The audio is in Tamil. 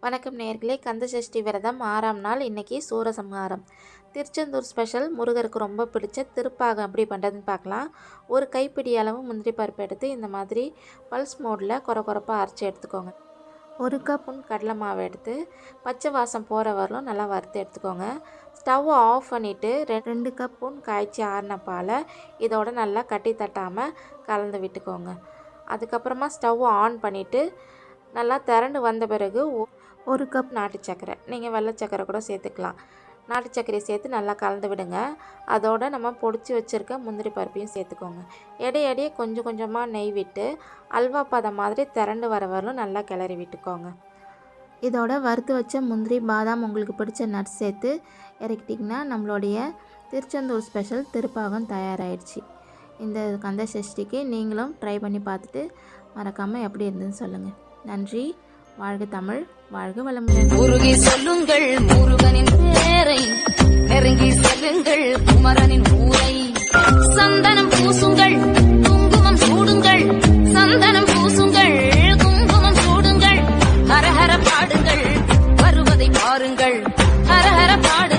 வணக்கம் நேயர்களே, கந்த சஷ்டி விரதம் 6ஆம் நாள். இன்றைக்கி சூரசம்ஹாரம். திருச்செந்தூர் ஸ்பெஷல் முருகருக்கு ரொம்ப பிடிச்ச திருப்பாகம் எப்படி பண்ணுறதுன்னு பார்க்கலாம். ஒரு கைப்பிடி அளவு முந்திரி பருப்பு எடுத்து இந்த மாதிரி பல்ஸ் மோடில் கொரப்பாக அரைச்சி எடுத்துக்கோங்க. 1 கப் கடலை மாவு எடுத்து பச்சை வாசம் போகிற வரலும் நல்லா வறுத்து எடுத்துக்கோங்க. ஸ்டவ்வை ஆஃப் பண்ணிவிட்டு 2 கப் காய்ச்சி ஆறின பாலை இதோட நல்லா கட்டி தட்டாமல் கலந்து விட்டுக்கோங்க. அதுக்கப்புறமா ஸ்டவ்வை ஆன் பண்ணிவிட்டு நல்லா திரண்டு வந்த பிறகு 1 கப் நாட்டு சர்க்கரை, நீங்கள் வெள்ளை சர்க்கரை கூட சேர்த்துக்கலாம். நாட்டு சர்க்கரையை சேர்த்து நல்லா கலந்து விடுங்க. அதோடு நம்ம பொடிச்சு வச்சுருக்க முந்திரி பருப்பையும் சேர்த்துக்கோங்க. இடையே கொஞ்சம் கொஞ்சமாக நெய் விட்டு அல்வா பதம் மாதிரி திரண்டு வர வரலும் நல்லா கிளறி விட்டுக்கோங்க. இதோட வறுத்து வச்ச முந்திரி, பாதாம், உங்களுக்கு பிடிச்ச நட்ஸ் சேர்த்து இறக்கிட்டிங்கன்னா நம்மளுடைய திருச்செந்தூர் ஸ்பெஷல் திருப்பாகம் தயாராகிடுச்சு. இந்த கந்த சஷ்டிக்கு நீங்களும் ட்ரை பண்ணி பார்த்துட்டு மறக்காமல் எப்படி இருந்ததுன்னு சொல்லுங்கள். நன்றி. வாழ்க தமிழ், வாழ்க வளமுடன். உருகி சொல்லுங்கள் முருகனின் பேரை, நெருங்கி செல்லுங்கள் குமரனின் ஊரை. சந்தனம் பூசுங்கள், குங்குமம் சூடுங்கள், சந்தனம் பூசுங்கள், குங்குமம் சூடுங்கள். ஹரஹர பாடுங்கள், வருவதை பாருங்கள், ஹரஹர பாடு.